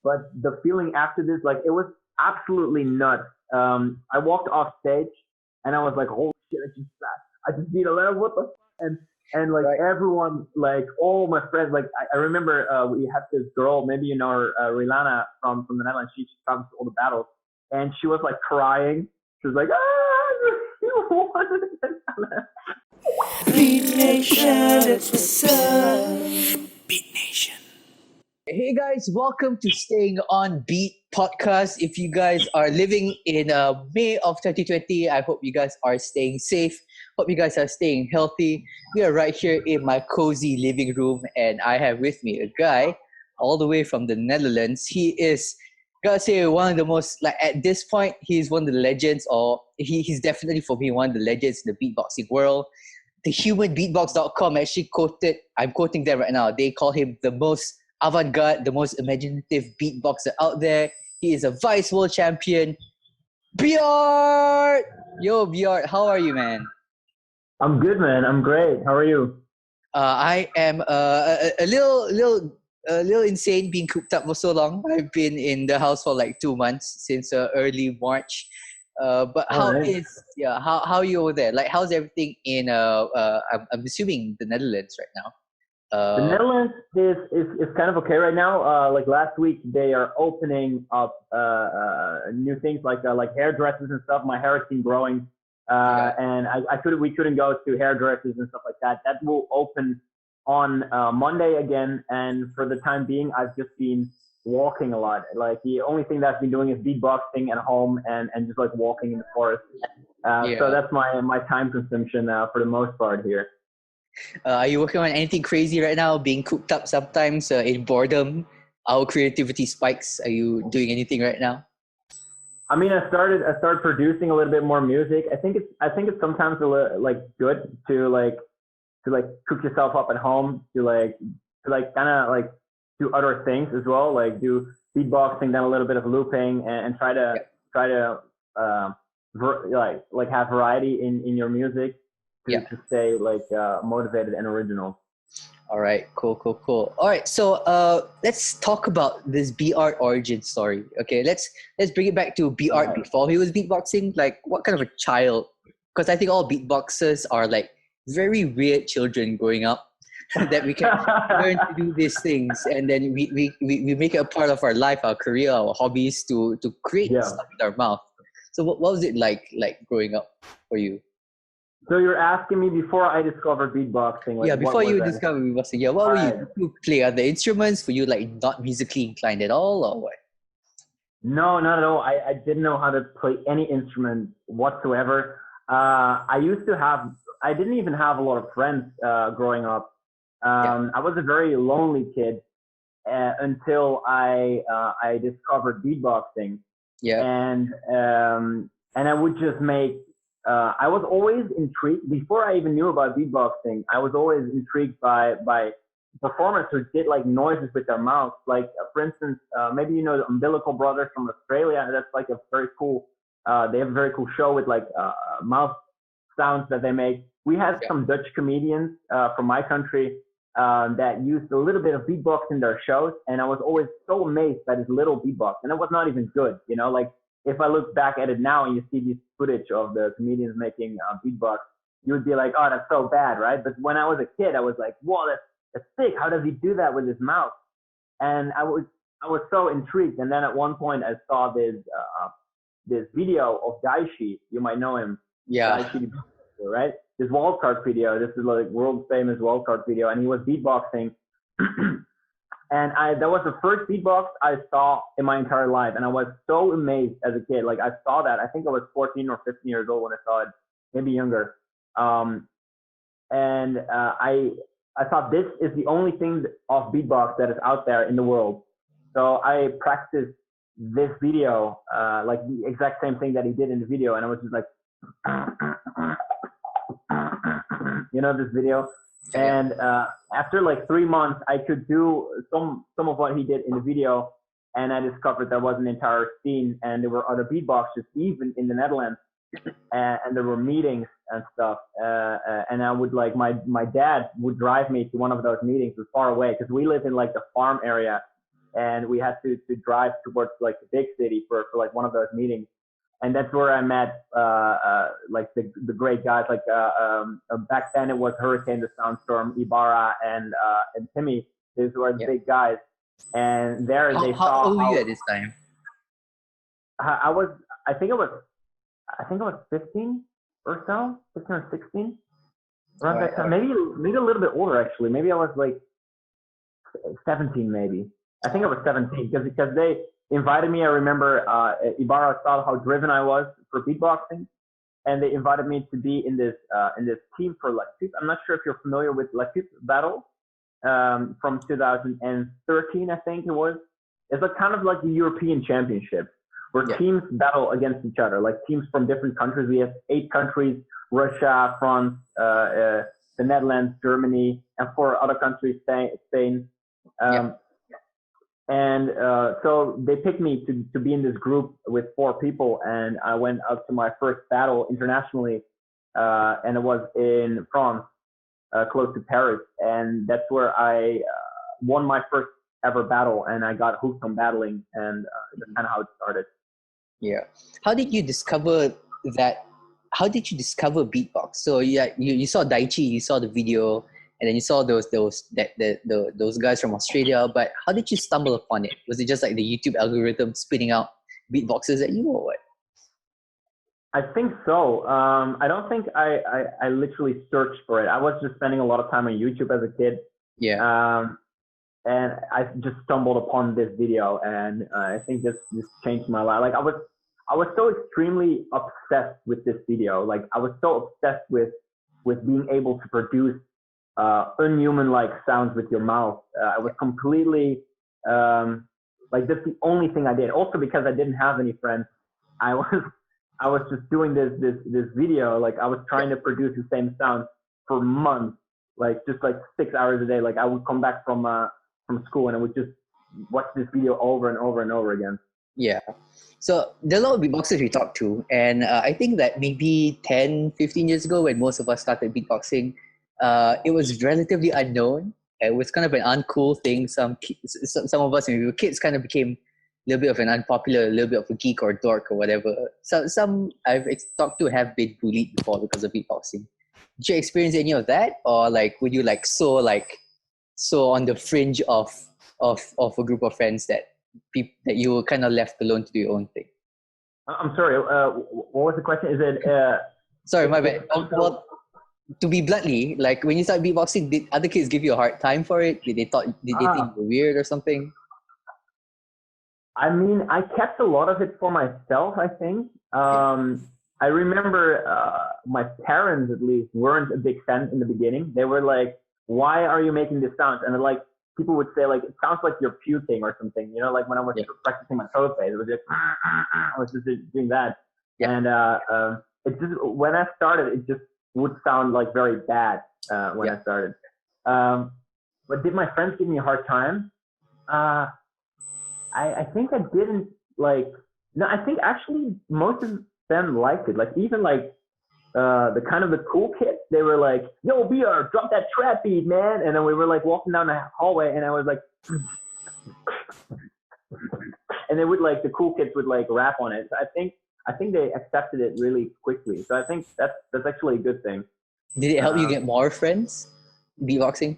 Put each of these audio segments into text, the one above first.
but the feeling after this, like it was absolutely nuts. I walked off stage and I was like, holy shit, I just beat a level, what the fuck? And like Right. everyone, like all my friends, like I remember we had this girl, maybe you know her, Rilana from the Netherlands. She travels to all the battles, and she was like crying. She was like, you won. Beatnation, it's what's up. Beatnation. Hey guys, welcome to Staying on Beat podcast. If you guys are living in May of 2020, I hope you guys are staying safe. Hope you guys are staying healthy. We are right here in my cozy living room, and I have with me a guy all the way from the Netherlands. He is, gotta say, one of the most, like at this point, he's one of the legends, or he's definitely for me one of the legends in the beatboxing world. The humanbeatbox.com actually quoted, I'm quoting them right now, they call him the most avant-garde, the most imaginative beatboxer out there. He is a vice world champion. Bjart! Yo, Bjart, how are you, man? I'm good, man. I'm great. How are you? I am a little insane being cooped up for so long. I've been in the house for like 2 months since early March. But All right. how are you over there? Like, how's everything in I'm assuming the Netherlands right now. The Netherlands is kind of okay right now. Like last week, they are opening up new things like hairdressers and stuff. My hair has been growing, and we couldn't go to hairdressers and stuff like that. That will open on Monday again. And for the time being, I've just been walking a lot. Like the only thing that I've been doing is beatboxing at home and just like walking in the forest. So that's my time consumption for the most part here. Are you working on anything crazy right now? Being cooped up sometimes in boredom, our creativity spikes. Are you doing anything right now? I mean, I started producing a little bit more music. I think it's sometimes like good to cook yourself up at home to kind of like do other things as well, like do beatboxing, then a little bit of looping, and try to have variety in your music to stay motivated and original. All right, cool. All right, so let's talk about this B-Art origin story. Okay, let's bring it back to B-Art before he was beatboxing. Like, what kind of a child? Because I think all beatboxers are like very weird children growing up that we can learn to do these things, and then we make it a part of our life, our career, our hobbies to create stuff with our mouth. So what was it like growing up for you? So you're asking me before I discovered beatboxing? Like, before you discovered beatboxing, what were you? Did you play other instruments? Were you like not musically inclined at all, or what? No, not at all. I didn't know how to play any instrument whatsoever. I didn't even have a lot of friends growing up. I was a very lonely kid until I discovered beatboxing. And I would just make. I was always intrigued before I even knew about beatboxing. I was always intrigued by performers who did like noises with their mouths. Like for instance, maybe you know the Umbilical Brothers from Australia. That's like a very cool. They have a very cool show with like mouth sounds that they make. We had some Dutch comedians from my country that used a little bit of beatbox in their shows, and I was always so amazed by this little beatbox, and it was not even good, you know. Like if I look back at it now and you see this footage of the comedians making beatbox, you would be like, oh, that's so bad, right? But when I was a kid, I was like, whoa, that's sick. How does he do that with his mouth? And I was so intrigued. And then at one point, I saw this video of Daishi. You might know him. Yeah. Daishi, right? This wildcard video. This is like world famous wildcard video, and he was beatboxing. And that was the first beatbox I saw in my entire life. And I was so amazed as a kid. Like I saw that. I think I was 14 or 15 years old when I saw it, maybe younger. And I thought this is the only thing of beatbox that is out there in the world. So I practiced this video, like the exact same thing that he did in the video. And I was just like, you know, this video. And after like 3 months, I could do some of what he did in the video, and I discovered there was an entire scene, and there were other beatboxers even in the Netherlands, and there were meetings and stuff. And I would like my dad would drive me to one of those meetings. It was far away because we live in like the farm area, and we had to drive towards like the big city for like one of those meetings. And that's where I met like the great guys. Like back then it was Hurricane, the Soundstorm, Ibarra, and Timmy. These were the big guys. And there they saw. How old were you at this time? I think I was 15 or so, 15 or 16. Around that time. Maybe a little bit older actually. Maybe I was like 17 maybe. I think I was 17 because they invited me. I remember Ibarra saw how driven I was for beatboxing, and they invited me to be in this team for Latif. I'm not sure if you're familiar with Latif Battle from 2013, I think it was. It's like kind of like the European Championship where teams battle against each other, like teams from different countries. We have 8 countries: Russia, France, the Netherlands, Germany, and 4 other countries, Spain. And so they picked me to be in this group with 4 people, and I went up to my first battle internationally, and it was in France, close to Paris, and that's where I won my first ever battle, and I got hooked on battling, and that's kind of how it started. Yeah. How did you discover that? How did you discover beatbox? So you saw Daichi, you saw the video, and then you saw those guys from Australia. But how did you stumble upon it? Was it just like the YouTube algorithm spitting out beatboxers at you, or what? I think so. I don't think I literally searched for it. I was just spending a lot of time on YouTube as a kid. Yeah. And I just stumbled upon this video, and I think this changed my life. Like I was so extremely obsessed with this video. Like I was so obsessed with being able to produce unhuman-like sounds with your mouth. I was completely like that's the only thing I did. Also because I didn't have any friends, I was just doing this video. Like I was trying to produce the same sound for months, like just like 6 hours a day. Like I would come back from school and I would just watch this video over and over and over again. Yeah. So there are a lot of beatboxers we talked to, and I think that maybe 10, 15 years ago when most of us started beatboxing, it was relatively unknown. It was kind of an uncool thing. Some of us when we were kids kind of became a little bit of an unpopular, a little bit of a geek or dork or whatever. So some I've talked to have been bullied before because of beatboxing. Did you experience any of that, or like would you like so on the fringe of a group of friends that you were kind of left alone to do your own thing? I'm sorry. What was the question? Is it? Sorry, my bad. Well, to be bluntly, like when you started beatboxing, did other kids give you a hard time for it? Did they think you were weird or something? I mean, I kept a lot of it for myself, I think. I remember my parents, at least, weren't a big fan in the beginning. They were like, why are you making this sound? And like people would say, like, it sounds like you're puking or something. You know, like when I was practicing my throat phase, it was just, I was just doing that. Yeah. And it just, when I started, it just would sound like very bad when I started. But did my friends give me a hard time? I think I didn't like, no, I think actually most of them liked it. Like even like the kind of the cool kids, they were like, yo, BR, drop that trap beat, man. And then we were like walking down the hallway and I was like, and they would like, the cool kids would like rap on it. So I think they accepted it really quickly. So I think that's actually a good thing. Did it help you get more friends beatboxing?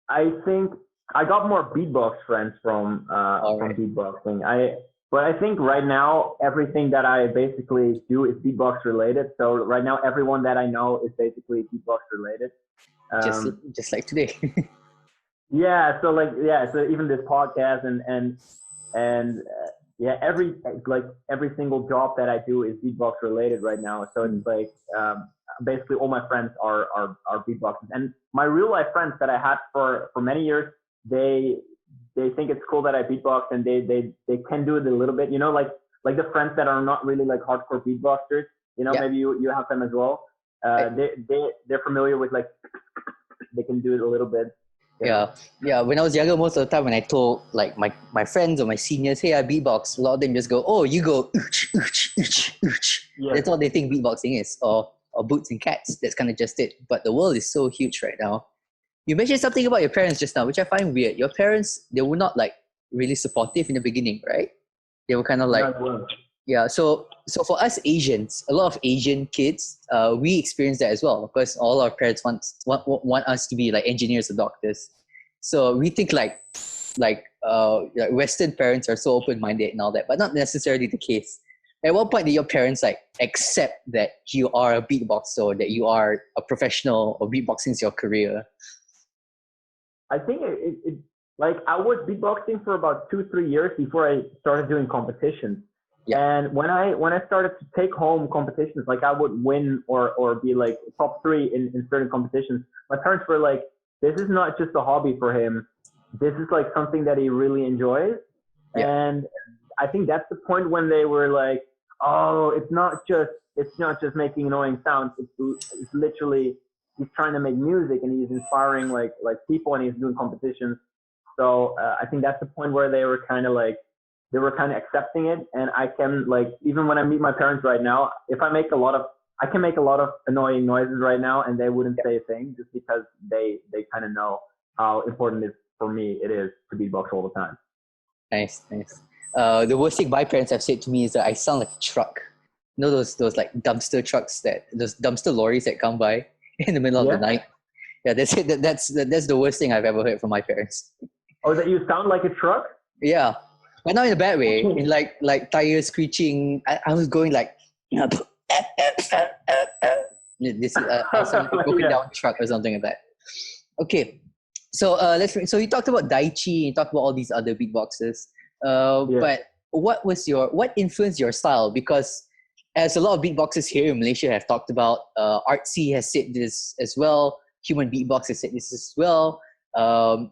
I think I got more beatbox friends from beatboxing. But I think right now everything that I basically do is beatbox related. So right now everyone that I know is basically beatbox related. Just like today. Yeah. So like so even this podcast and every single job that I do is beatbox related right now. So it's like basically all my friends are beatboxers, and my real life friends that I had for many years, they think it's cool that I beatbox, and they can do it a little bit, you know, like the friends that are not really like hardcore beatboxers, you know, maybe you have them as well. They're familiar with like, they can do it a little bit. Yeah. When I was younger, most of the time when I told like my friends or my seniors, hey, I beatbox, a lot of them just go, oh, you go ooch, ooch, ooch, ooch. Yes. That's all they think beatboxing is, or boots and cats. That's kind of just it. But the world is so huge right now. You mentioned something about your parents just now, which I find weird. Your parents, they were not like really supportive in the beginning, right? They were kind of like, yeah. So for us Asians, a lot of Asian kids, we experience that as well because all our parents want us to be like engineers or doctors. So we think like Western parents are so open-minded and all that, but not necessarily the case. At what point did your parents like accept that you are a beatboxer or that you are a professional or beatboxing is your career? I think it like I was beatboxing for about 2-3 years before I started doing competitions. Yeah. And when I started to take home competitions, like I would win or be like top 3 in certain competitions, my parents were like, this is not just a hobby for him. This is like something that he really enjoys. Yeah. And I think that's the point when they were like, oh, it's not just making annoying sounds. It's literally, he's trying to make music and he's inspiring like people and he's doing competitions. So I think that's the point where they were kind of accepting it. And I can like, even when I meet my parents right now, if I can make a lot of annoying noises right now and they wouldn't say a thing just because they kind of know how important it for me it is to beatbox all the time. Nice. The worst thing my parents have said to me is that I sound like a truck. You know those like dumpster trucks, those dumpster lorries that come by in the middle of the night. Yeah, that's it. That's the worst thing I've ever heard from my parents. Oh, that you sound like a truck? Yeah, but not in a bad way. In like tires screeching. I was going like this. I sound like a broken down truck or something like that. Okay, so So you talked about Daichi. You talked about all these other beatboxers. But what influenced your style? Because as a lot of beatboxers here in Malaysia have talked about, Artsy has said this as well. Human Beatbox has said this as well.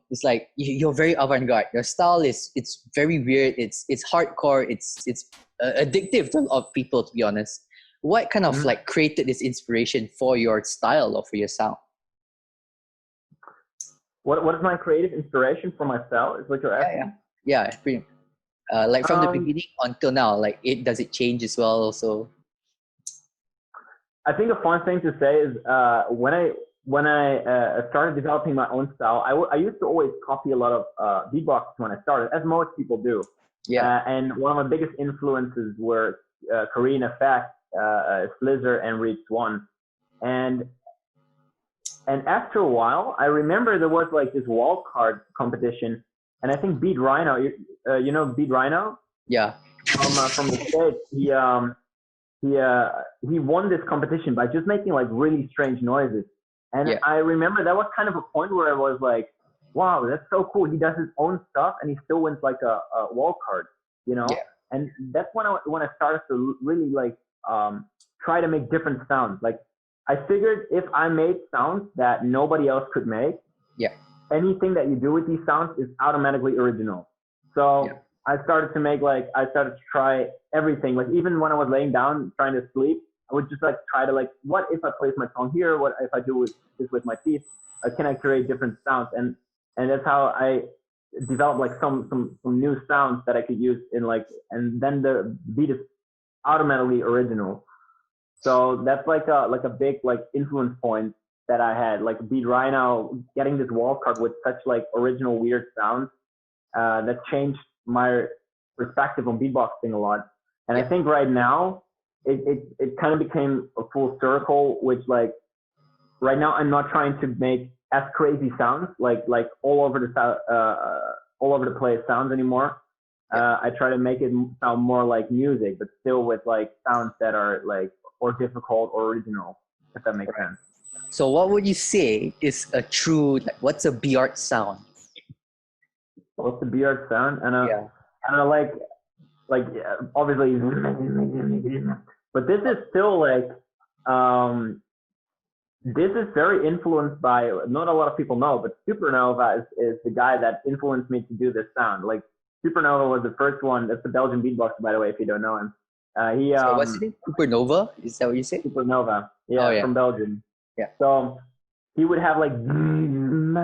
It's like you're very avant-garde. Your style it's very weird. It's hardcore. It's addictive to a lot of people, to be honest. What kind of like created this inspiration for your style or for your sound? What is my creative inspiration for my style? Is what you're asking? Yeah. It's pretty. Like from the beginning until now, like does it change as well also? I think a fun thing to say is when I started developing my own style, I used to always copy a lot of beatboxes when I started, as most people do. Yeah. And one of my biggest influences were Korean Effect, Slizzer, and Reed Swan. And after a while, I remember there was like this wall card competition. And I think Beat Rhino, you know Beat Rhino? Yeah. From the States, he won this competition by just making like really strange noises. And I remember that was kind of a point where I was like, wow, that's so cool. He does his own stuff and he still wins like a wall card, you know? Yeah. And that's when I started to really like try to make different sounds. Like I figured if I made sounds that nobody else could make, anything that you do with these sounds is automatically original. So I started to try everything. Like even when I was laying down trying to sleep, I would just like try to like, what if I place my tongue here? What if I do this with my teeth? Can I create different sounds? And that's how I developed like some new sounds that I could use in like, and then the beat is automatically original. So that's like a big like influence point that I had, like Beat Rhino, getting this wall card with such like original weird sounds that changed my perspective on beatboxing a lot. And I think right now it kind of became a full circle, which like right now I'm not trying to make as crazy sounds like all over the place sounds anymore. I try to make it sound more like music, but still with like sounds that are like or difficult or original, if that makes sense. So what would you say is a true, like, what's a B-art sound? What's the B-art sound? And I don't know, like obviously, but this is still like, this is very influenced by, not a lot of people know, but Supernova is the guy that influenced me to do this sound. Like Supernova was the first one. That's the Belgian beatboxer, by the way, if you don't know him. So what's his name? Supernova? Is that what you say? Supernova. Yeah, from Belgium. Yeah. So he would have like some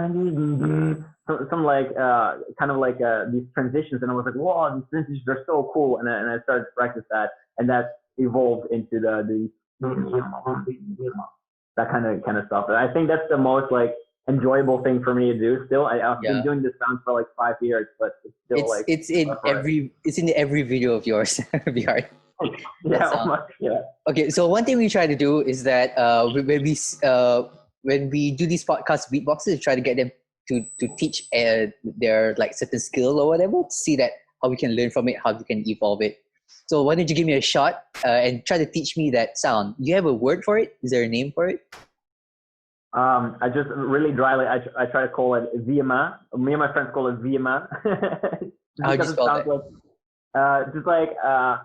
like kind of like these transitions, and I was like, "Wow, these transitions are so cool!" And I started to practice that, and that evolved into the that kind of stuff. And I think that's the most like enjoyable thing for me to do. Still, I've been doing this sound for like 5 years, but it's still it's in every video of yours. VR. Yeah, almost, yeah. Okay, so one thing we try to do is that when we do these podcasts, beatboxers, we try to get them to teach their like certain skill or whatever, to see that how we can learn from it, how we can evolve it. So why don't you give me a shot and try to teach me that sound? Do you have a word for it? Is there a name for it? I just really dryly, I try to call it Viema. Me and my friends call it Viema. How do you spell that?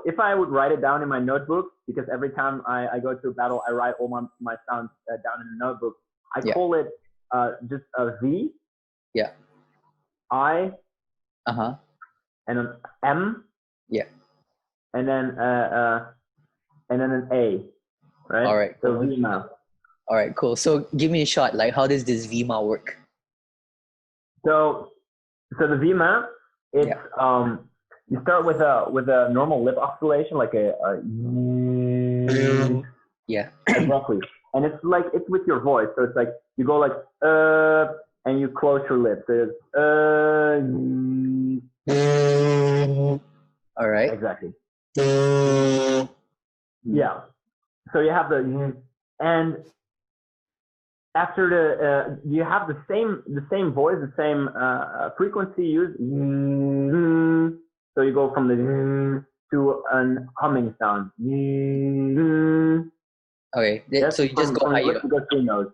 If I would write it down in my notebook, because every time I go to a battle, I write all my sounds down in the notebook. I call it just a V. Yeah. I. Uh-huh. And an M. Yeah. And then an A. Right. All right. So Viema. All right, cool. So give me a shot. Like, how does this Vima work? So the Vima, it's you start with a normal lip oscillation, like a exactly, and it's with your voice. So it's like you go like and you close your lips. So it's All right. Exactly. Yeah. So you have the and after you have the same voice, the same frequency used. So you go from the to an humming sound. Okay, so you just go higher. You go 3 notes.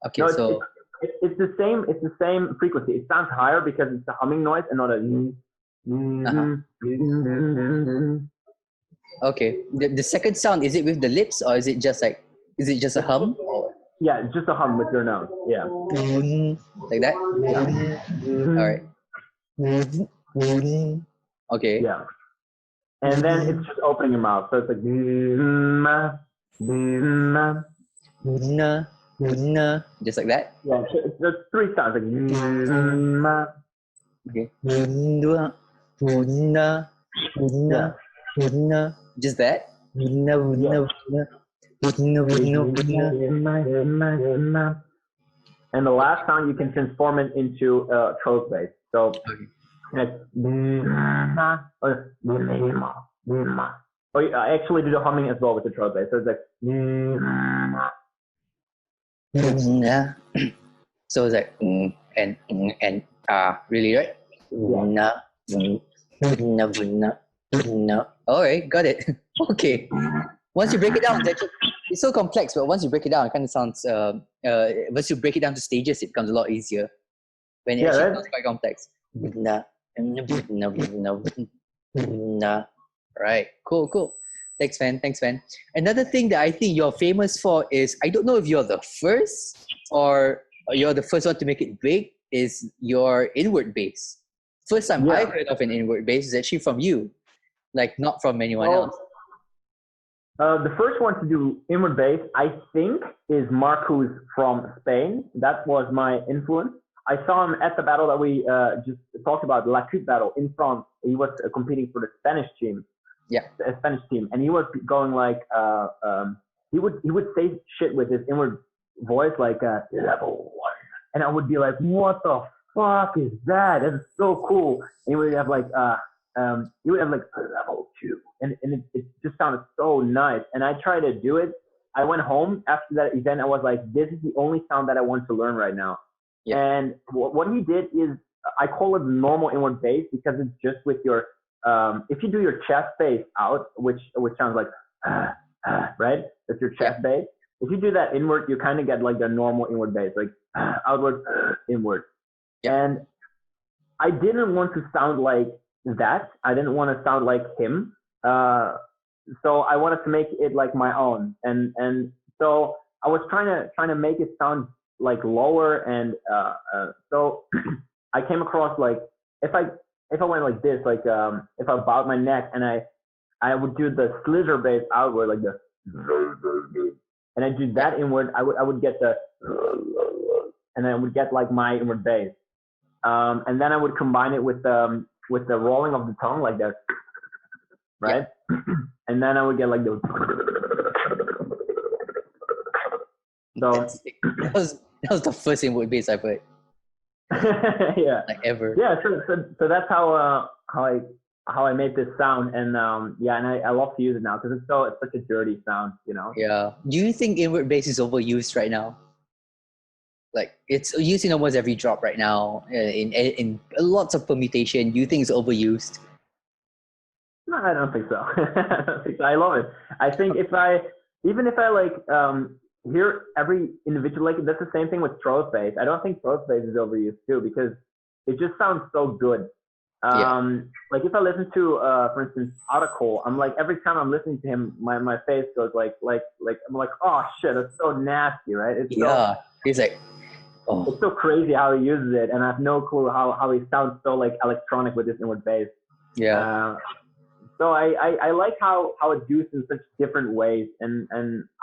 Okay, No, so it's the same. It's the same frequency. It sounds higher because it's a humming noise and not a. Okay, the second sound, is it with the lips or is it just a hum? Yeah, it's just a hum with your nose. Yeah. Like that? All right. Okay. Yeah. And then it's just opening your mouth. So it's like just like that? Yeah, there's 3 sounds like okay. Just that? And the last sound you can transform it into throat bass. So it's I actually do the humming as well with the throat bass. So it's like so it's like and really, right? All right, got it. Okay. Once you break it down, it's so complex, but once you break it down, it kind of sounds. Once you break it down to stages, it becomes a lot easier. When it actually sounds quite complex. Right. Cool. Thanks, man. Another thing that I think you're famous for is, I don't know if you're the first or you're the first one to make it big, is your inward bass. First time I heard of an inward bass is actually from you, like not from anyone else. The first one to do inward bass, I think, is Marcus from Spain. That was my influence. I saw him at the battle that we just talked about, La Coupe battle in France. He was competing for the Spanish team. Yeah, the Spanish team, and he was going like he would say shit with his inward voice like level 1, and I would be like, what the fuck is that? That's so cool. And he would have like level 2, and it just sounded so nice. And I tried to do it. I went home after that event. I was like, this is the only sound that I want to learn right now. Yeah. And what he did is, I call it normal inward bass because it's just with your if you do your chest bass out, which sounds like right, that's your chest bass. If you do that inward, you kind of get like the normal inward bass, like outward, inward. And I didn't want to sound like that. I didn't want to sound like him. So I wanted to make it like my own. And so I was trying to make it sound like lower. And so I came across like, if I went like this, like if I bowed my neck and I would do the slither bass outward, like the, and I do that inward, I would get the, and I would get like my inward bass. And then I would combine it with the rolling of the tongue like that, right? And then I would get like the. So That was the first inward bass I've heard, Yeah. like ever. Yeah. So that's how I made this sound, and I love to use it now because it's such a dirty sound, you know. Yeah. Do you think inward bass is overused right now? Like it's used in almost every drop right now, in lots of permutation. Do you think it's overused? No, I don't think so. I don't think so. I love it. I think even if I like hear every individual, like that's the same thing with throat bass. I don't think throat bass is overused too because it just sounds so good. Like if I listen to for instance Article, I'm like every time I'm listening to him, my face goes like I'm like, oh shit, it's so nasty, right? It's It's like, oh. It's so crazy how he uses it, and I have no clue how he sounds so like electronic with this inward bass. Yeah. So I like how it's used in such different ways, and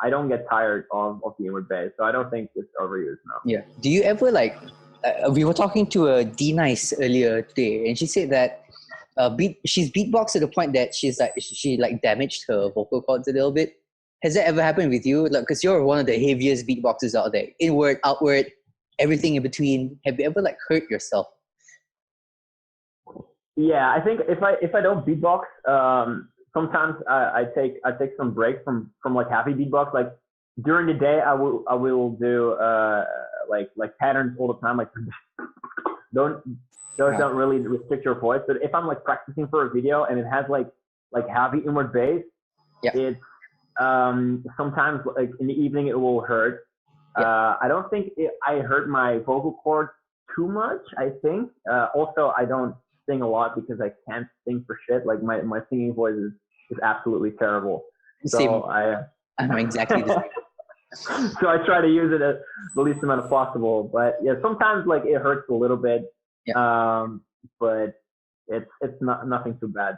I don't get tired of the inward bass, so I don't think it's overused now. Yeah. Do you ever like? We were talking to a D Nice earlier today, and she said that she's beatboxed to the point that she damaged her vocal cords a little bit. Has that ever happened with you? Like, because you're one of the heaviest beatboxers out there, inward, outward, everything in between. Have you ever like hurt yourself? Yeah, I think if I don't beatbox, sometimes I take some breaks from like heavy beatbox. Like during the day, I will do like patterns all the time. Like those don't really restrict your voice. But if I'm like practicing for a video and it has like heavy inward bass, it's sometimes like in the evening it will hurt. I don't think I hurt my vocal cords too much. I think also I don't sing a lot because I can't sing for shit. Like my singing voice is absolutely terrible. So I'm exactly the same. So I try to use it as the least amount of possible. But yeah, sometimes like it hurts a little bit. But it's not nothing too bad.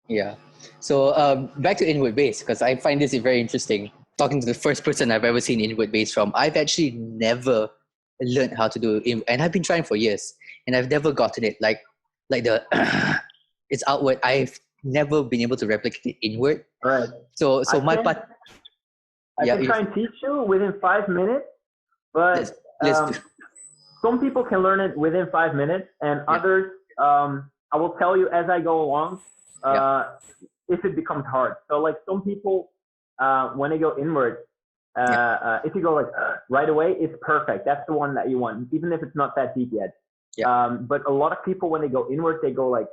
Yeah. So back to inward bass, because I find this very interesting. Talking to the first person I've ever seen inward bass from, I've actually never learned how to do it, and I've been trying for years, and I've never gotten it. Like the it's outward. I've never been able to replicate it inward. Right. So my part. I can try and teach you within 5 minutes, but some people can learn it within 5 minutes, and others, I will tell you as I go along, if it becomes hard. So like some people, when they go inward, if you go like right away, it's perfect. That's the one that you want, even if it's not that deep yet. But a lot of people, when they go inward, they go like,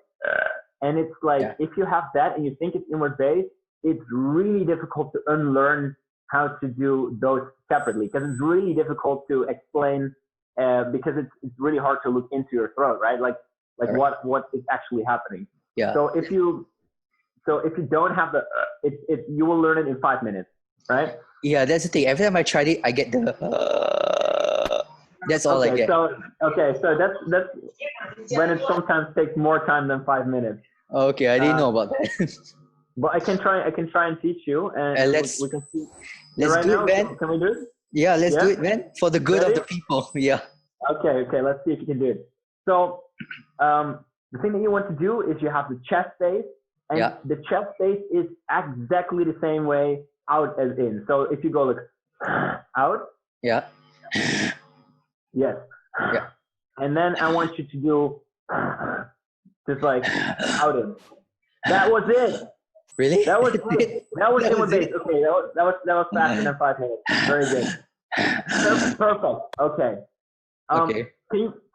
and it's like, if you have that and you think it's inward bass, it's really difficult to unlearn how to do those separately, because it's really difficult to explain, because it's really hard to look into your throat, right? Like what is actually happening. So if you don't have the, you will learn it in 5 minutes, right? Yeah, that's the thing. Every time I tried it, I get the. That's all I get. So that's when it sometimes takes more time than 5 minutes. Okay, I didn't know about that. But I can try and teach you, and we can see. Let's do it, man. Can we do it? Yeah, let's do it, man. For the good of the people. Yeah. Okay. Let's see if you can do it. So, the thing that you want to do is you have the chest bass, and the chest bass is exactly the same way out as in. So if you go like out. Yeah. Yes. Yeah. And then I want you to do just like out in. That was it. Really? That was it. That was inward bass. Okay, that was faster than 5 minutes. Very good. Perfect. Okay. Okay.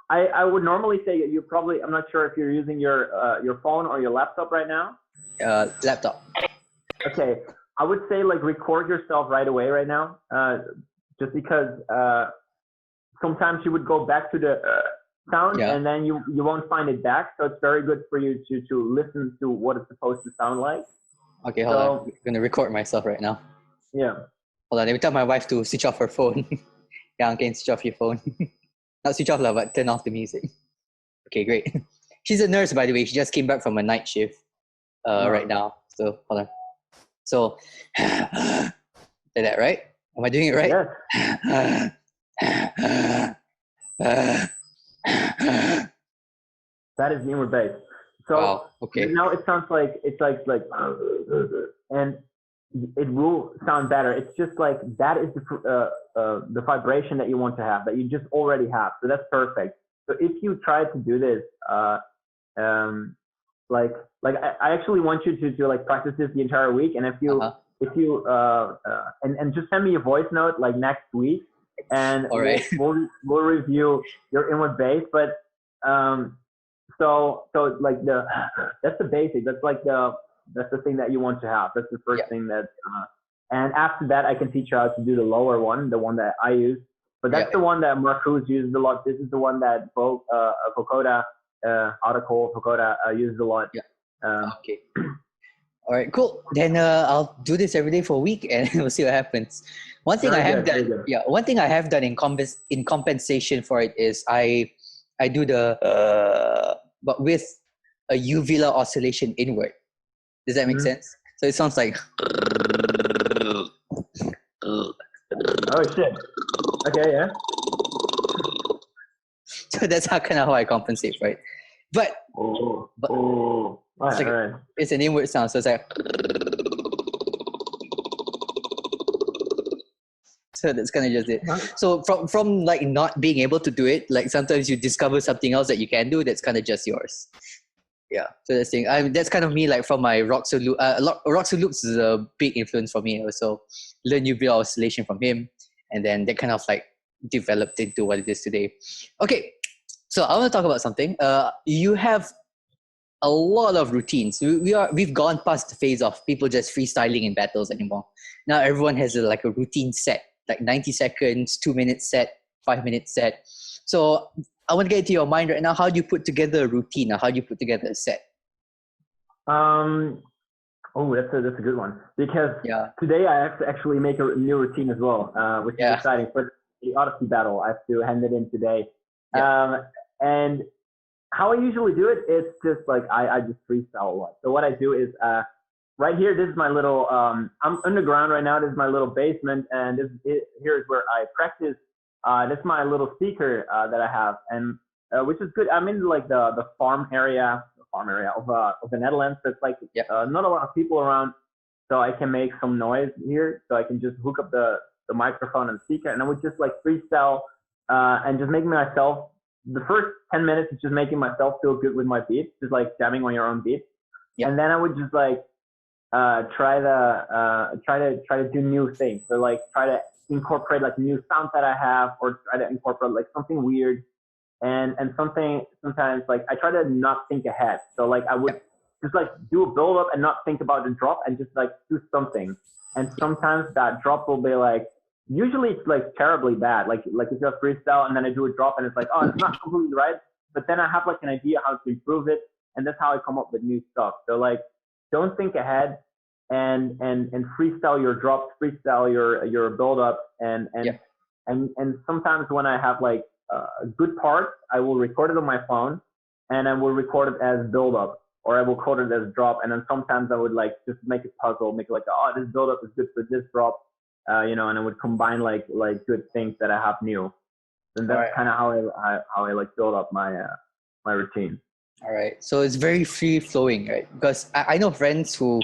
I would normally say you probably, I'm not sure if you're using your phone or your laptop right now. Laptop. Okay. I would say like record yourself right away right now. Just because sometimes you would go back to the sound and then you won't find it back. So it's very good for you to listen to what it's supposed to sound like. Okay, hold on. I'm going to record myself right now. Yeah. Hold on. Let me tell my wife to switch off her phone. Okay, switch off your phone. Not switch off, but turn off the music. Okay, great. She's a nurse, by the way. She just came back from a night shift right now. So, hold on. So, like that, right? Am I doing it right? Yes. That is the inward bass. So wow. Okay. now it sounds like it's like, and it will sound better. It's just like that is the vibration that you want to have, that you just already have. So that's perfect. So if you try to do this, like I actually want you to like practice this the entire week, and if you and just send me a voice note like next week, and All right. we'll review your inward bass. But so like that's the basic. That's the thing that you want to have. That's the first thing that. And after that, I can teach you how to do the lower one, the one that I use. But that's the one that Marcus uses a lot. This is the one that Vokoda, Article Vokoda uses a lot. Yeah. Okay. All right, cool. Then I'll do this every day for a week, and we'll see what happens. One thing I have done in compensation for it is I do the but with a uvula oscillation inward. Does that make sense? So it sounds like. Oh shit. Okay, yeah. So that's kind of how I compensate for it. But it's an inward sound, so it's like. So that's kind of just it. So from like not being able to do it, like sometimes you discover something else that you can do that's kind of just yours. Yeah, so that's thing. That's kind of me, like from my Roxo Loop. Roxo Loops is a big influence for me. Also, learn uvula oscillation from him, and then that kind of like developed into what it is today. Okay, so I want to talk about something. You have a lot of routines. We've gone past the phase of people just freestyling in battles anymore. Now everyone has like a routine set, like 90 seconds, 2-minute set, 5-minute set. So I want to get into your mind right now. How do you put together a routine, or how do you put together a set? Oh, that's a good one, because today I have to actually make a new routine as well, which is exciting. For the Odyssey battle, I have to hand it in today. And how I usually do it, it's just like I just freestyle a lot. So what I do is right here, this is my little I'm underground right now. This is my little basement, and here is where I practice. This is my little speaker that I have, and which is good. I'm in like the farm area of the Netherlands. That's like not a lot of people around, so I can make some noise here. So I can just hook up the microphone and speaker, and I would just like freestyle and just making myself. The first 10 minutes is just making myself feel good with my beats, just like jamming on your own beats, and then I would just like try to do new things. So like try to incorporate like new sounds that I have, or try to incorporate like something weird and something. Sometimes like I try to not think ahead. So like I would just like do a build up and not think about the drop, and just like do something. And sometimes that drop will be like, usually it's like terribly bad. Like it's a freestyle, and then I do a drop and it's like, oh, it's not completely right. But then I have like an idea how to improve it, and that's how I come up with new stuff. So like, don't think ahead, and freestyle your drops, freestyle your build up, and sometimes when I have like a good part, I will record it on my phone, and I will record it as build up, or I will record it as drop, and then sometimes I would like just make a puzzle, make it like, oh, this build up is good for this drop, and I would combine like good things that I have new, and that's kind of how I like build up my my routine. All right, so it's very free flowing, right? Because I know friends who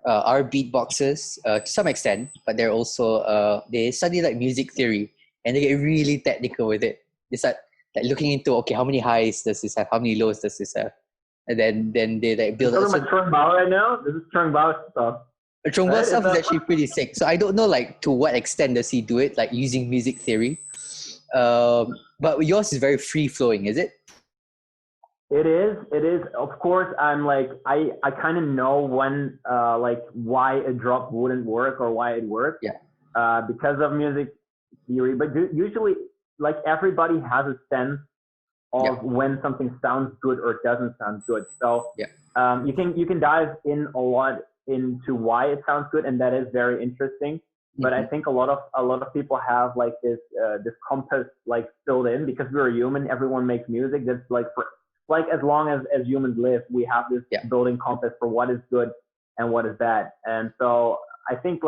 are beatboxers to some extent, but they're also they study like music theory, and they get really technical with it. It's like looking into, okay, how many highs does this have, how many lows does this have, and then they like build. You're talking about Trung Bao right now? This is Trung Bao stuff. Trung Bao stuff is actually pretty sick. So I don't know like to what extent does he do it, like using music theory. But yours is very free flowing, is it? It is. Of course, I'm like, I kind of know when, like why a drop wouldn't work or why it works. Because of music theory. But usually, like everybody has a sense of when something sounds good or doesn't sound good. So you can dive in a lot into why it sounds good, and that is very interesting. But I think a lot of people have like this compass like filled in, because we're human. Everyone makes music. That's like as long as humans live, we have this building compass for what is good and what is bad. And so I think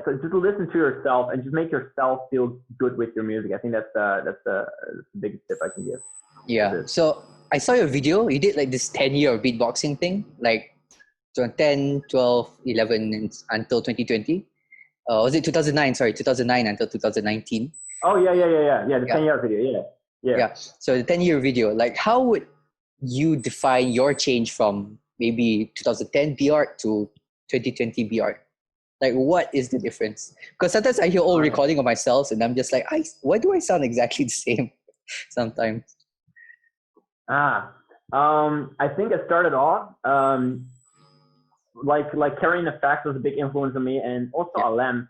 so just listen to yourself and just make yourself feel good with your music. I think that's the biggest tip I can give. Yeah. So I saw your video. You did like this 10-year beatboxing thing. Like, So 10, 12, 11 until 2020. Was it 2009? Sorry, 2009 until 2019. Oh yeah. The Yeah. 10-year video. Yeah. So the 10-year video, like how would you define your change from maybe 2010 BR to 2020 BR? Like what is the difference? Because sometimes I hear old recording of myself and I'm just like, why do I sound exactly the same sometimes? I think it started off like Carrying the Facts was a big influence on me, and also Alem.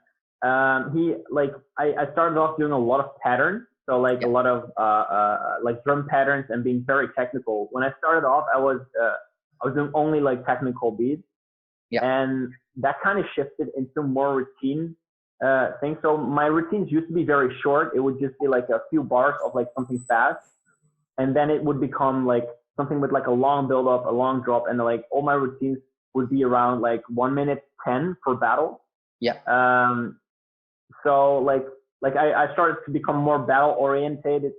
He like I started off doing a lot of patterns, so like a lot of like drum patterns and being very technical. When I started off, I was doing only like technical beats, and that kind of shifted into more routine things. So my routines used to be very short. It would just be like a few bars of like something fast, and then it would become like something with like a long build up, a long drop, and like all my routines would be around like 1 minute 10 for battle. So like I started to become more battle oriented.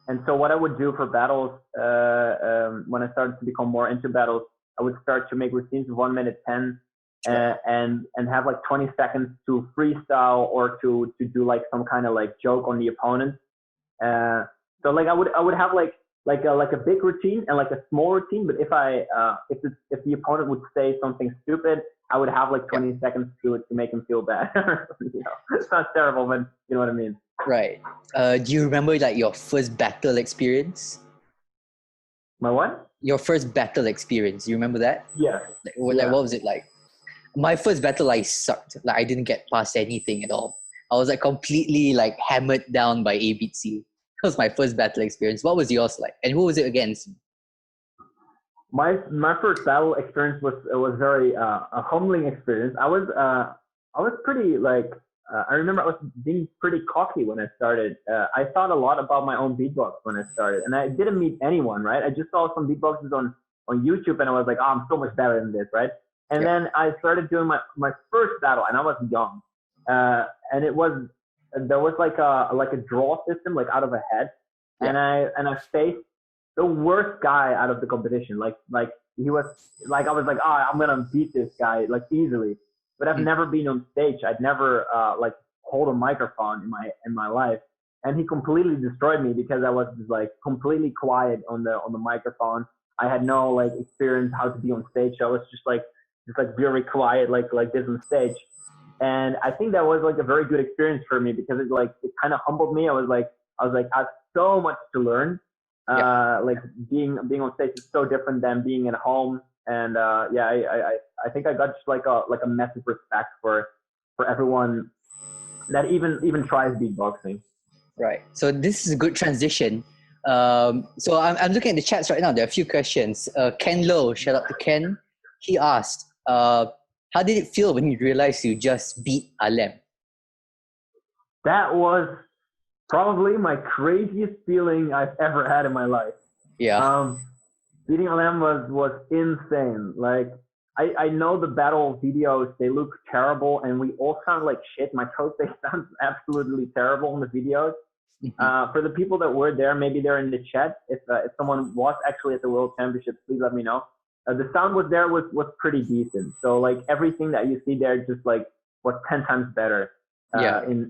And so what I would do for battles, when I started to become more into battles, I would start to make routines of 1 minute 10, and have like 20 seconds to freestyle or to do like some kind of like joke on the opponent. So like I would have like a big routine and like a small routine, but if the opponent would say something stupid, I would have like 20 seconds to make him feel bad. You know, it sounds terrible, but you know what I mean. Right. Do you remember like your first battle experience? My what? Your first battle experience. You remember that? Yeah. Like what was it like? My first battle, I sucked. Like I didn't get past anything at all. I was like completely like hammered down by ABC. That was my first battle experience. What was yours like? And who was it against? My first battle experience was very a humbling experience. I was pretty like I remember I was being pretty cocky when I started. I thought a lot about my own beatbox when I started, and I didn't meet anyone, right? I just saw some beatboxes on YouTube, and I was like, oh, I'm so much better than this, right? And then I started doing my first battle, and I was young, and there was like a draw system, like out of a head, and I faced the worst guy out of the competition. Like he was like, I was like, I'm gonna beat this guy like easily. But I've never been on stage. I'd never like hold a microphone in my life, and he completely destroyed me because I was just like completely quiet on the microphone. I had no like experience how to be on stage. I was just like very quiet like this on stage, and I think that was like a very good experience for me because it kind of humbled me. I was like I have so much to learn. Like being on stage is so different than being at home. And I think I got just like a massive respect for everyone that even tries beatboxing. Right. So this is a good transition. So I'm looking at the chats right now. There are a few questions. Ken Lowe, shout out to Ken. He asked, how did it feel when you realized you just beat Alem? That was probably my craziest feeling I've ever had in my life. Yeah. Beating Alem was insane. Like I know the battle videos, they look terrible, and we all sound like shit. My throat sounds absolutely terrible in the videos. For the people that were there, maybe they're in the chat. If someone was actually at the World Championships, please let me know. The sound was pretty decent. So like everything that you see there just like was 10 times better in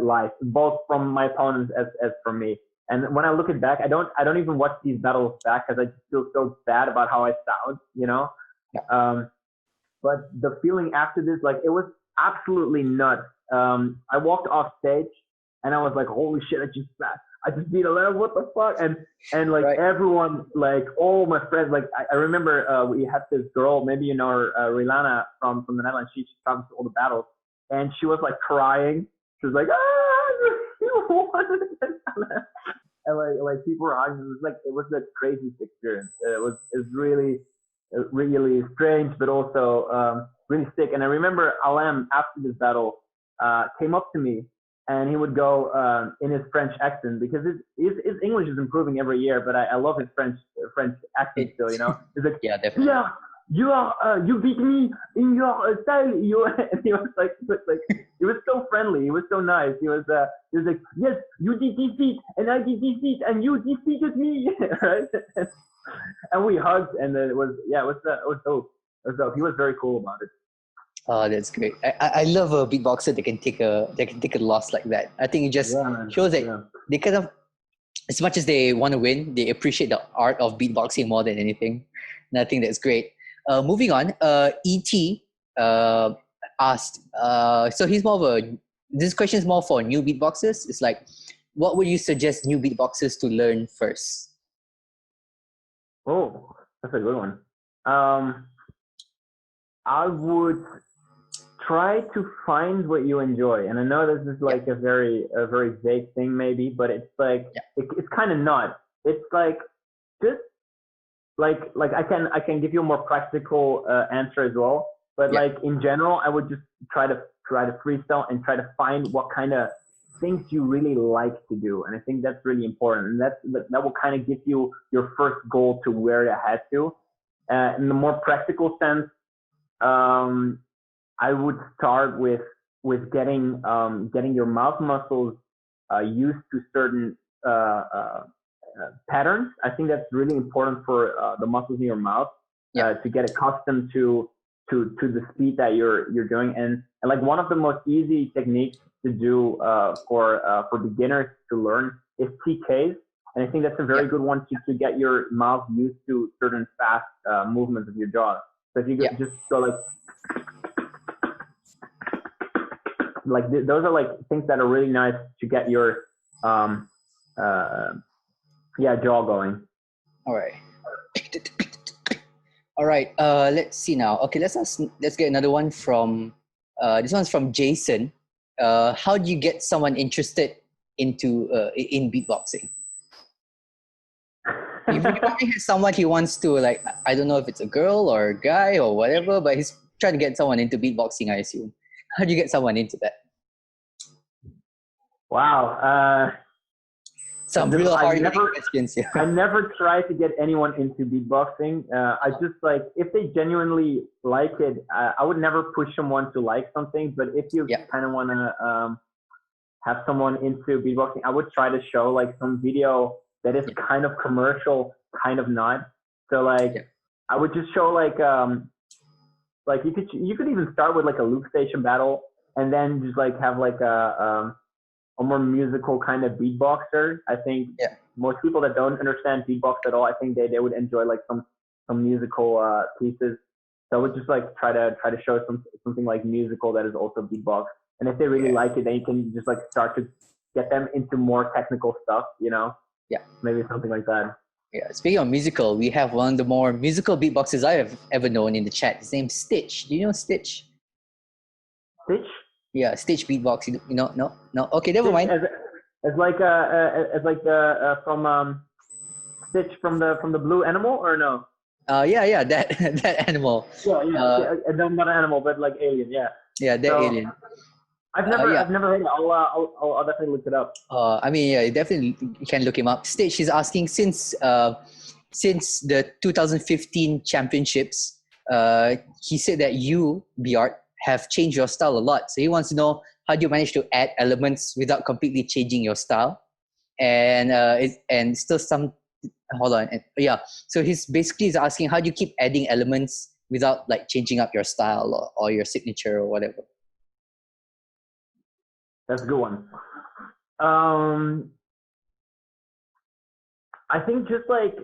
live, both from my opponents as from me. And when I look it back, I don't even watch these battles back because I just feel so bad about how I sound, you know. But the feeling after this, like, it was absolutely nuts. I walked off stage and I was like, holy shit, I just beat Alem, what the fuck? And like everyone, like all my friends, like I remember we had this girl, maybe you know her, Rilana from the Netherlands. She travels to all the battles, and she was like crying. She was like, you won against Alem. And like people were hugging. It was the craziest experience. It was really strange, but also really sick. And I remember Alem after this battle came up to me, and he would go in his French accent, because his English is improving every year. But I love his French accent still. You know, he's like, yeah, definitely. Yeah, you beat me in your style. And he was like, he was so friendly. He was so nice. He was like, yes, you did defeat, and I did defeat, and you defeated me, right? and we hugged, and then it was dope. It was dope. He was very cool about it. Oh, that's great. I love a beatboxer that can take a loss like that. I think it just shows that they kind of, as much as they want to win, they appreciate the art of beatboxing more than anything. And I think that's great. Moving on, E.T. Asked, so he's more of a, this question is more for new beatboxers. It's like, what would you suggest new beatboxers to learn first? Oh, that's a good one. I would try to find what you enjoy, and I know this is like a very vague thing maybe, but it's like it's kind of not. It's like just like I can give you a more practical answer as well, but like in general, I would just try to freestyle and try to find what kind of things you really like to do, and I think that's really important, and that will kind of give you your first goal to where to head to. In the more practical sense, I would start with getting your mouth muscles used to certain patterns. I think that's really important for the muscles in your mouth to get accustomed to the speed that you're doing. And like one of the most easy techniques to do for beginners to learn is TKs. And I think that's a very good one to get your mouth used to certain fast movements of your jaw. So if you just go like those are like things that are really nice to get your jaw going. All right. Let's see now. Okay, let's get another one from this one's from Jason. How do you get someone interested into in beatboxing? He probably has someone he wants to, like, I don't know if it's a girl or a guy or whatever, but he's trying to get someone into beatboxing, I assume. How do you get someone into that? Wow. Some real hard questions. Yeah. I never try to get anyone into beatboxing. I just like, if they genuinely like it, I would never push someone to like something. But if you kind of want to have someone into beatboxing, I would try to show like some video that is kind of commercial, kind of not. So like, I would just show like you could even start with like a loop station battle, and then just like have like a more musical kind of beatboxer. I think most people that don't understand beatbox at all, I think they would enjoy like some musical pieces. So I would just like try to show something like musical that is also beatbox. And if they really like it, then you can just like start to get them into more technical stuff, you know? Yeah. Maybe something like that. Yeah. Speaking of musical, we have one of the more musical beatboxers I have ever known in the chat. His name's Stitch. Do you know Stitch? Stitch? Yeah, Stitch beatbox. You know? No. Okay, never mind. It's like from Stitch from the Blue Animal, or no? Yeah, that animal. Yeah. Not an animal, but like alien. Yeah. Yeah, that alien. I've never heard it. I'll definitely look it up. I mean, yeah, definitely you can look him up. Stitch is asking, since the 2015 championships, he said that you, Bjart, have changed your style a lot. So he wants to know, how do you manage to add elements without completely changing your style? And still some, hold on. So he's basically asking, how do you keep adding elements without like changing up your style or your signature or whatever? That's a good one. I think just like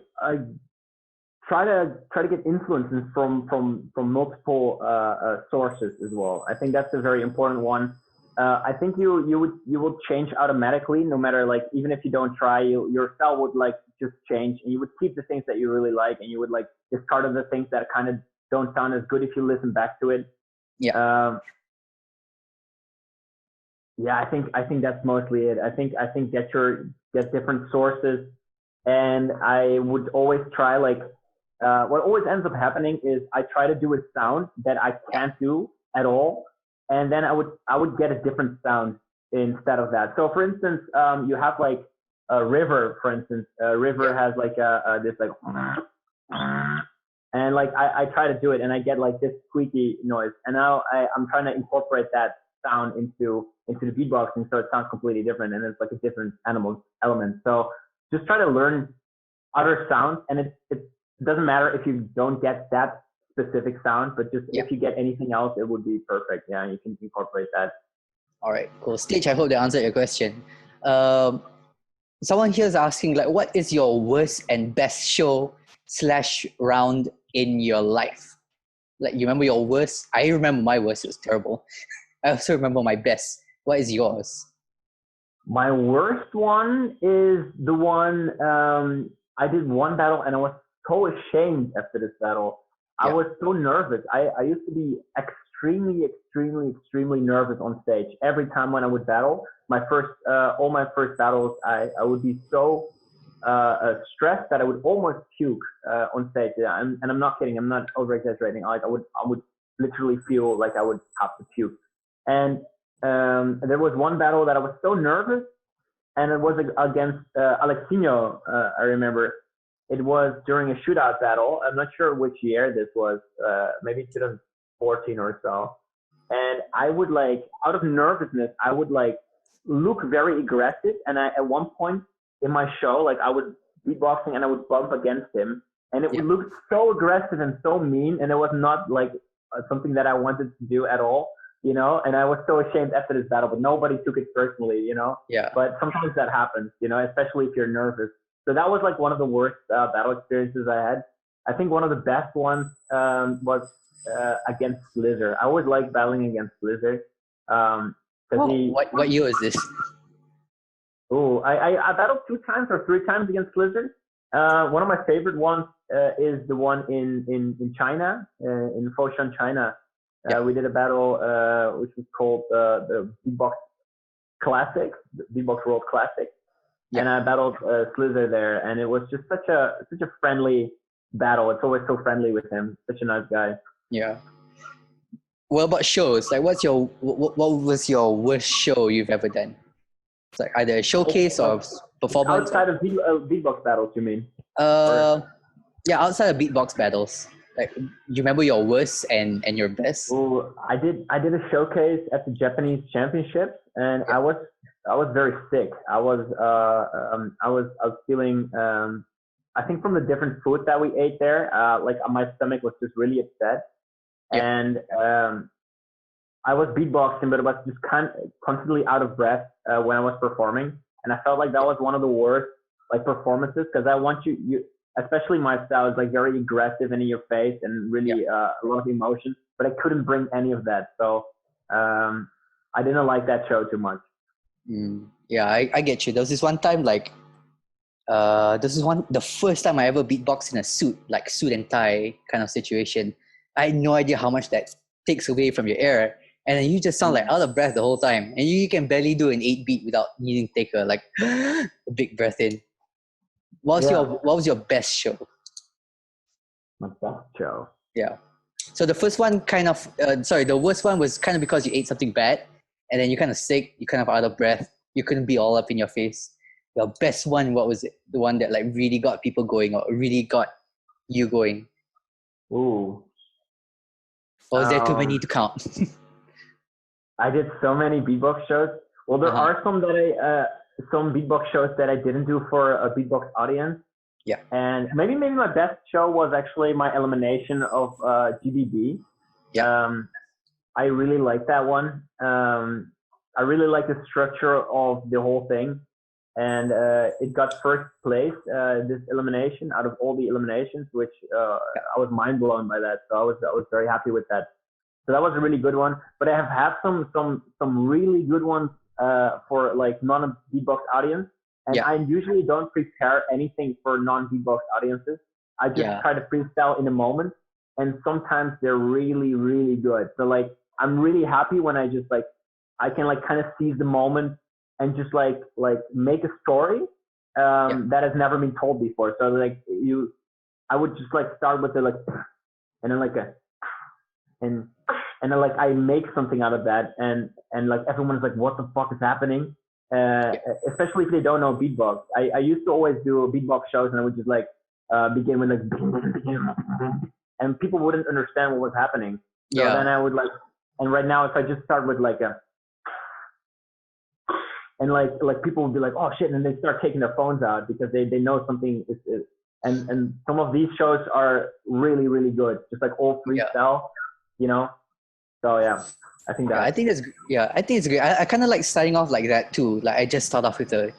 try to get influences from multiple sources as well. I think that's a very important one. I think you would change automatically, no matter, like, even if you don't try, your style would like just change, and you would keep the things that you really like, and you would like discard of the things that kind of don't sound as good if you listen back to it. I think that's mostly it. I think get different sources, and I would always try, like, what always ends up happening is I try to do a sound that I can't do at all, and then I would get a different sound instead of that. So for instance, you have like a river, for instance. River has like this like, and like I try to do it, and I get like this squeaky noise, and now I'm trying to incorporate that sound into the beatboxing, so it sounds completely different, and it's like a different element. So just try to learn other sounds, and it doesn't matter if you don't get that specific sound, but just Yeah. if you get anything else, it would be perfect. Yeah, you can incorporate that. All right, cool. Stitch, I hope that answered your question. Someone here is asking, like, what is your worst and best show / round in your life? Like, you remember your worst? I remember my worst. It was terrible. I also remember my best. What is yours? My worst one is the one I did one battle and I was so ashamed after this battle. I Yeah. was so nervous. I used to be extremely nervous on stage. Every time when I would battle, all my first battles, I would be so stressed that I would almost puke on stage. Yeah, and I'm not kidding. I'm not over exaggerating. Like I would literally feel like I would have to puke. And there was one battle that I was so nervous, and it was against Alexinho. I remember it was during a shootout battle. I'm not sure which year this was. Maybe 2014 or so. And I would like, out of nervousness, I would like look very aggressive. And at one point in my show, like I would beatboxing and I would bump against him, and it would look so aggressive and so mean, and it was not like something that I wanted to do at all. You know, and I was so ashamed after this battle, but nobody took it personally, you know? Yeah. But sometimes that happens, you know, especially if you're nervous. So that was like one of the worst battle experiences I had. I think one of the best ones was against Blizzard. I always like battling against Blizzard. What year is this? I battled 2 times or 3 times against Blizzard. One of my favorite ones is the one in China, in Foshan, China. We did a battle which was called the Beatbox Classic, the Beatbox World Classic, and I battled Slither there, and it was just such a friendly battle. It's always so friendly with him, such a nice guy. Yeah. What about shows? Like, what was your worst show you've ever done? It's like either a showcase or performance. Outside of beatbox battles, you mean? Yeah, outside of beatbox battles. Like, you remember your worst and your best? Oh, I did a showcase at the Japanese Championships, and I was very sick. I was feeling I think from the different food that we ate there, like my stomach was just really upset, and I was beatboxing, but it was just constantly out of breath when I was performing, and I felt like that was one of the worst like performances, because I want you. Especially my style is like very aggressive and in your face and really a lot of emotion, but I couldn't bring any of that. So I didn't like that show too much. Yeah, I get you. There was this one time, like, the first time I ever beatboxed in a suit and tie kind of situation. I had no idea how much that takes away from your air. And then you just sound like out of breath the whole time. And you can barely do an 8-beat without needing to take a big breath in. What was your best show? My best show. Yeah. So the first one the worst one was kind of because you ate something bad, and then you're kind of sick, you're kind of out of breath, you couldn't be all up in your face. Your best one, what was it? The one that like really got people going or really got you going? Ooh. Or was there too many to count? I did so many beatbox shows. Well, there are some that some beatbox shows that I didn't do for a beatbox audience. Yeah. And maybe my best show was actually my elimination of GBD. Yeah. I really like that one. I really like the structure of the whole thing. And it got first place, this elimination, out of all the eliminations, which I was mind blown by that. So I was very happy with that. So that was a really good one. But I have had some really good ones for like non-beatbox audience. And I usually don't prepare anything for non-beatbox audiences. I just try to freestyle in a moment. And sometimes they're really, really good. So like, I'm really happy when I just like, I can like kind of seize the moment and just like make a story that has never been told before. So like I would just like start with the like, and then like and then like I make something out of that, and like everyone's like, what the fuck is happening? Especially if they don't know beatbox. I used to always do beatbox shows, and I would just like begin with like, and people wouldn't understand what was happening. So then I would like, and right now if I just start with like and like people would be like, oh shit, and then they start taking their phones out because they know something is and some of these shows are really, really good. Just like all freestyle, you know. So yeah, I think that. I think it's great. I kind of like starting off like that too. Like I just start off with a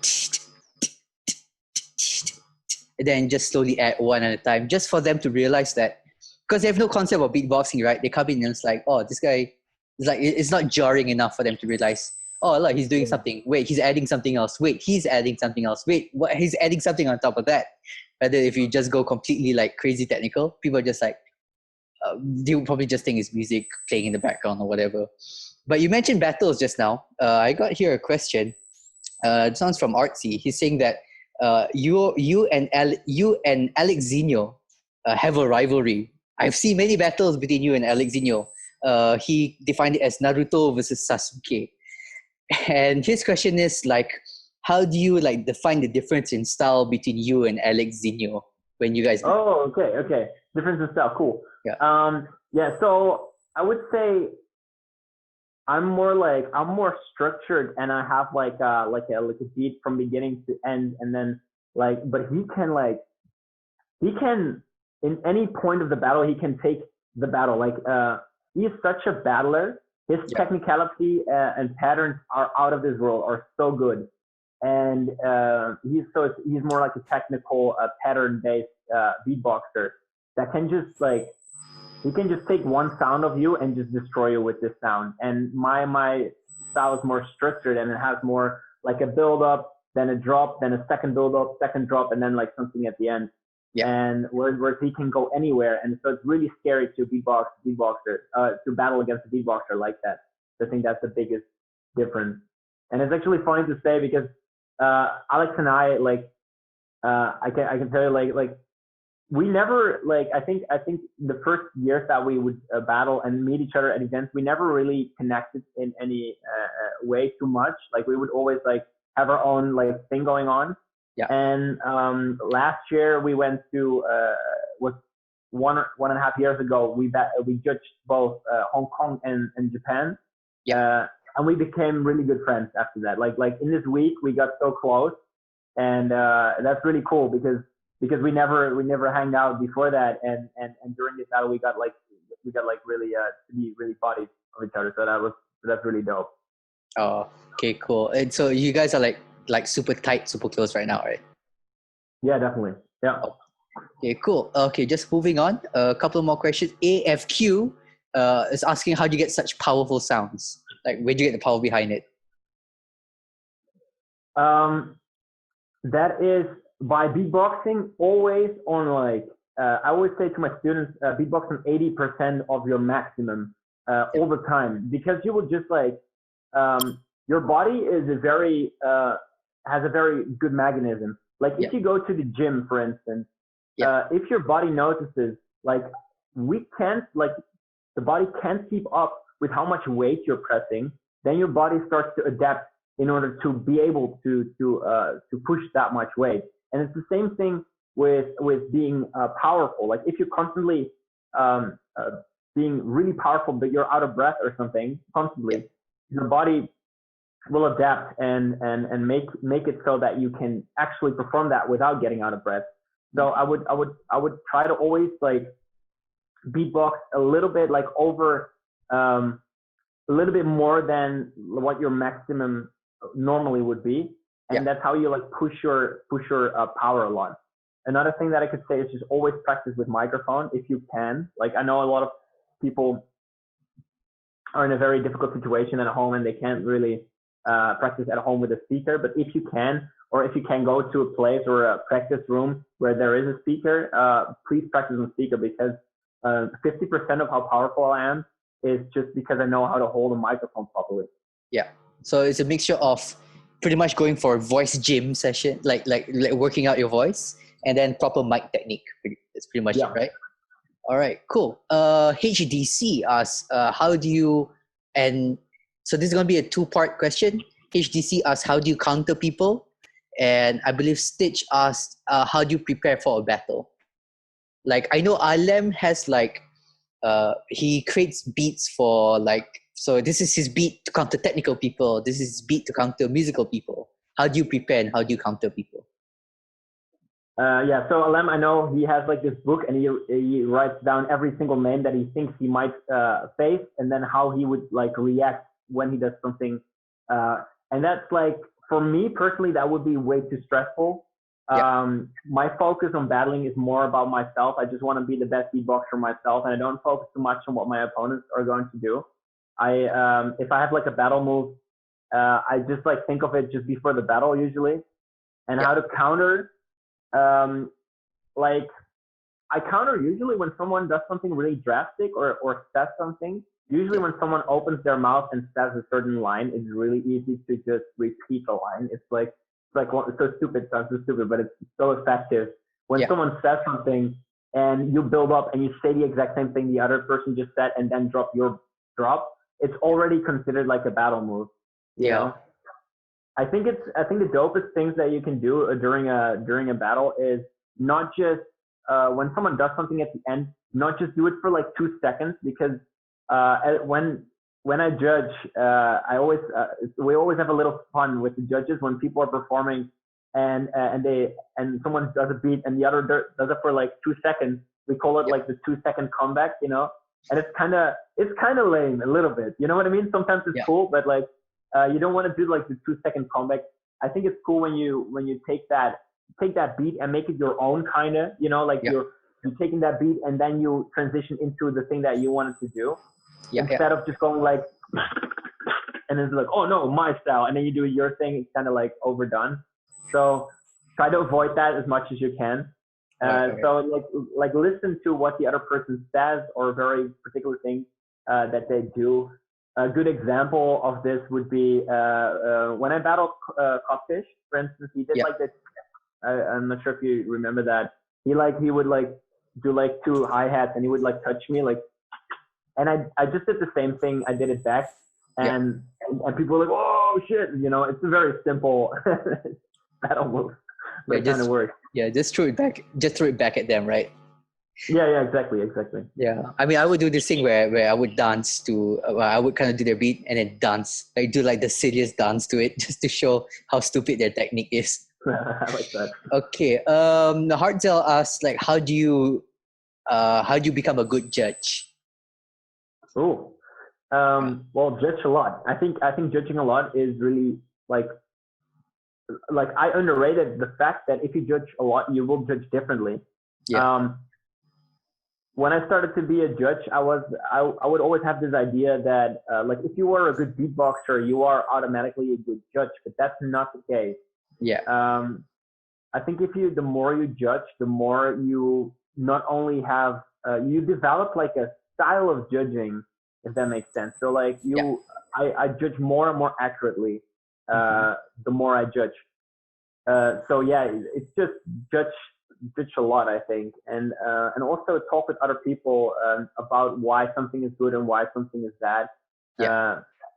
and then just slowly add one at a time, just for them to realize that, because they have no concept of beatboxing, right? They come in and it's like, oh, this guy is like, it's not jarring enough for them to realize, oh, look, he's doing something. Wait, he's adding something else. Wait, he's adding something else. Wait, what? He's adding something on top of that. Rather, if you just go completely like crazy technical, people are just like, they would probably just think it's music playing in the background or whatever. But you mentioned battles just now. I got here a question. This one's from Artsy. He's saying that you and Alex Zino have a rivalry. I've seen many battles between you and Alex Zino. He defined it as Naruto versus Sasuke. And his question is like, how do you like define the difference in style between you and Alex Zino when you guys? Oh, okay. Difference in style, cool. Yeah. So I would say I'm more structured, and I have like a beat from beginning to end, and then but he can in any point of the battle he can take the battle. He is such a battler. His technicality and patterns are out of this world, are so good, and he's more like a technical pattern based beatboxer that can just he can just take one sound of you and just destroy you with this sound. And my style is more structured, and it has more like a build up, then a drop, then a second build up, second drop, and then like something at the end. Yeah. And whereas he can go anywhere, and so it's really scary to to battle against a beatboxer like that. So I think that's the biggest difference. And it's actually funny to say because Alex and I I can tell you we never I think the first years that we would battle and meet each other at events, we never really connected in any way too much. Like we would always have our own thing going on. Yeah. And last year we went to was 1.5 years ago. We judged both Hong Kong and Japan. Yeah. And we became really good friends after that. Like in this week we got so close, and that's really cool because we never hanged out before that, and during this battle we got really to be really buddies of each other. So that's really dope. Oh, okay, cool. And so you guys are like super tight, super close right now, right? Yeah, definitely. Yeah. Oh, okay, cool. Okay, just moving on. A couple more questions. AFQ is asking, how do you get such powerful sounds? Like, where do you get the power behind it? That is by beatboxing always on I always say to my students, beatbox on 80% of your maximum all the time, because you will just your body is has a very good mechanism. If you go to the gym, for instance, if your body notices the body can't keep up with how much weight you're pressing, then your body starts to adapt in order to be able to push that much weight. And it's the same thing with being powerful. Like if you're constantly being really powerful, but you're out of breath or something constantly, your body will adapt and make it so that you can actually perform that without getting out of breath. So I would try to always beatbox a little bit over a little bit more than what your maximum normally would be, and that's how you push your power a lot. Another thing that I could say is just always practice with microphone if you can. I know a lot of people are in a very difficult situation at home and they can't really practice at home with a speaker, but if you can, or if you can go to a place or a practice room where there is a speaker, please practice on speaker, because 50% of how powerful I am is just because I know how to hold a microphone properly. Yeah. So it's a mixture of pretty much going for voice gym session, like working out your voice, and then proper mic technique. It's pretty much it, right? All right, cool. HDC asks, how do you, and so this is going to be a two-part question. HDC asks, how do you counter people? And I believe Stitch asked, how do you prepare for a battle? I know Alem has he creates beats for so this is his beat to counter technical people. This is his beat to counter musical people. How do you prepare and how do you counter people? Yeah, so Alem, I know he has like this book, and he writes down every single name that he thinks he might face, and then how he would like react when he does something. And that's like, for me personally, that would be way too stressful. My focus on battling is more about myself. I just want to be the best beatboxer myself, and I don't focus too much on what my opponents are going to do. If I have like a battle move, I just like think of it just before the battle usually, and how to counter. Like I counter usually when someone does something really drastic or says something. Usually when someone opens their mouth and says a certain line, it's really easy to just repeat the line. It's so stupid, sounds so stupid, but it's so effective. When someone says something and you build up and you say the exact same thing the other person just said and then drop your drop, it's already considered like a battle move. You know? I think the dopest things that you can do during a battle is not just when someone does something at the end, not just do it for like 2 seconds, because when I judge, we always have a little fun with the judges when people are performing and someone does a beat and the other does it for like 2 seconds. We call it like the 2-second comeback, you know, and it's kind of lame a little bit. You know what I mean? Sometimes it's cool, but like. You don't want to do like the 2-second comeback. I think it's cool when you take that beat and make it your own, kind of, you know, like you're taking that beat and then you transition into the thing that you wanted to do instead of just going like, and it's like, oh no, my style, and then you do your thing. It's kind of like overdone. So try to avoid that as much as you can. So like listen to what the other person says or very particular things that they do. A good example of this would be when I battled Codfish, for instance. He did like this. I'm not sure if you remember that. He would like do like 2 hi-hats and he would like touch me like, and I just did the same thing. I did it back, and people were like, oh shit, you know. It's a very simple battle move, but it kind of works. Yeah, just throw it back at them, right? Yeah, exactly. Yeah, I mean, I would do this thing where I would dance to, I would kind of do their beat and then dance, like do like the silliest dance to it, just to show how stupid their technique is. I like that. Okay, Hartzell asks, like, how do you become a good judge? Oh, well, judge a lot. I think judging a lot is really like I underrated the fact that if you judge a lot, you will judge differently. When I started to be a judge, I would always have this idea that like if you are a good beatboxer, you are automatically a good judge, but that's not the case. I think the more you judge, the more you not only have you develop like a style of judging, if that makes sense. So like I judge more and more accurately the more I judge. So yeah, it's just judge a lot, I think, and also talk with other people about why something is good and why something is bad.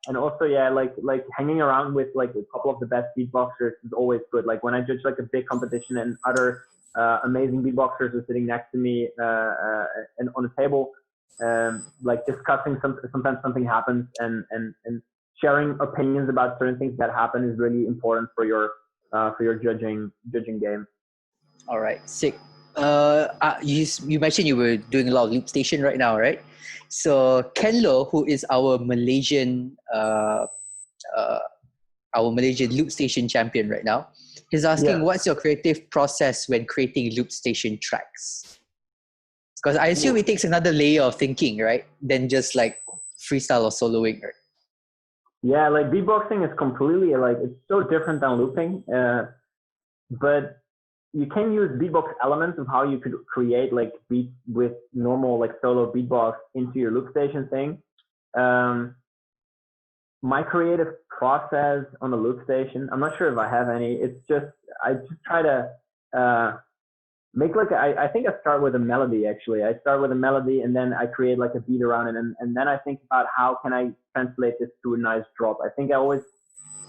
And also like hanging around with like a couple of the best beatboxers is always good. Like when I judge like a big competition and other amazing beatboxers are sitting next to me and on a table, like discussing sometimes something happens and sharing opinions about certain things that happen is really important for your judging game. All right, sick. You mentioned you were doing a lot of loop station right now, right? So Ken Lo, who is our Malaysian loop station champion right now, he's asking, what's your creative process when creating loop station tracks? Because I assume it takes another layer of thinking, right? Than just like freestyle or soloing, right? Yeah, like beatboxing is completely like, it's so different than looping, but you can use beatbox elements of how you could create like beats with normal like solo beatbox into your loop station thing. My creative process on the loop station, I'm not sure if I have any. It's just I just try to make like I think I start with a melody. Actually, I start with a melody and then I create like a beat around it, and then I think about how can I translate this to a nice drop. I think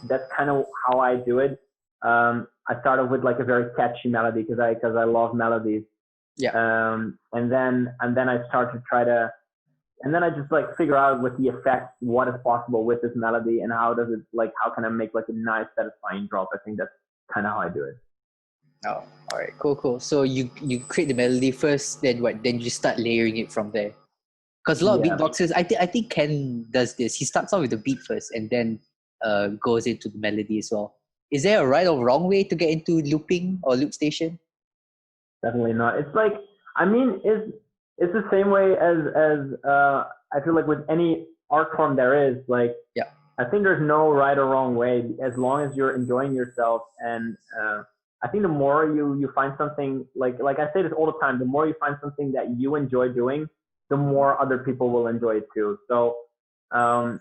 that's kind of how I do it. I started with like a very catchy melody because I love melodies. And then I start to try to, and then I just like figure out with the effects what is possible with this melody and how can I make like a nice satisfying drop. I think that's kind of how I do it. Oh, all right, cool. So you create the melody first, then what? Then you start layering it from there. Because a lot of Yeah, beatboxers, I think Ken does this. He starts off with the beat first, and then goes into the melody as well. Is there a right or wrong way to get into looping or loop station? definitely not. It's like, I mean, it's the same way as I feel like with any art form there is. Like, Yeah. I think there's no right or wrong way as long as you're enjoying yourself. And I think the more you find something, like I say this all the time, the more you find something that you enjoy doing, the more other people will enjoy it too. So um,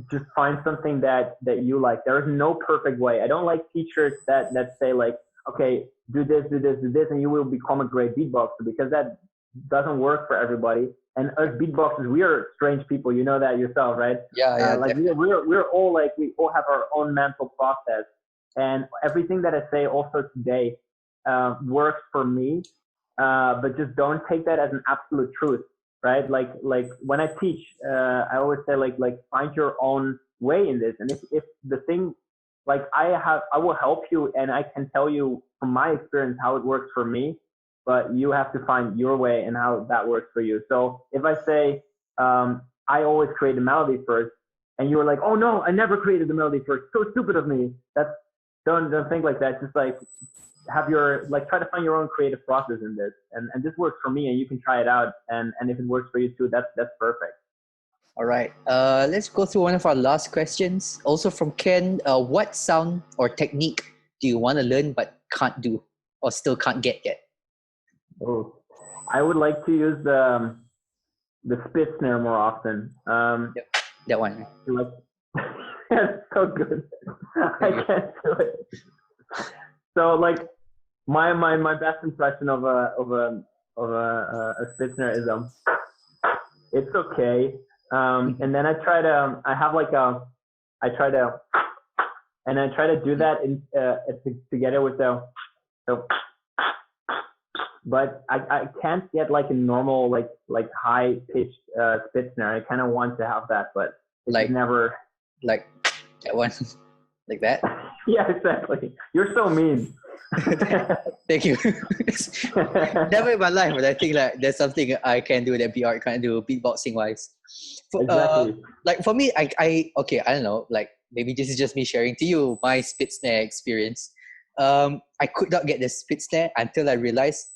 just find something that you like. There is no perfect way. I don't like teachers that say like, okay, do this, and you will become a great beatboxer, because that doesn't work for everybody. And us beatboxers, we are strange people. You know that yourself, right? Yeah. Like we're all like, we all have our own mental process, and everything that I say also today works for me. But just don't take that as an absolute truth, right? Like when I teach, I always say like find your own way in this. And if the thing, like I will help you, and I can tell you from my experience how it works for me, but you have to find your way and how that works for you. So if I say, I always create the melody first, and you were like, oh no, I never created the melody first, so stupid of me. That's, don't think like that. Just like have your, like, try to find your own creative process in this, and this works for me, and you can try it out, and if it works for you too, that's perfect. All right. Let's go through one of our last questions. Also from Ken, what sound or technique do you want to learn but can't do or still can't get yet? Oh, I would like to use the spit snare more often. Yep, that one. Like, it's so good. I can't do it. So like my best impression of a spit snare is it's okay. And then I try to do that together with the but I can't get like a normal like high pitched spit snare. I kind of want to have that, but it's Like- never Like that one, like that. Yeah, exactly. You're so mean. Thank you. Never in my life, but I think like there's something I can do that BR can't do beatboxing wise. Exactly. Like for me, I don't know. Like maybe this is just me sharing to you my spit snare experience. I could not get the spit snare until I realized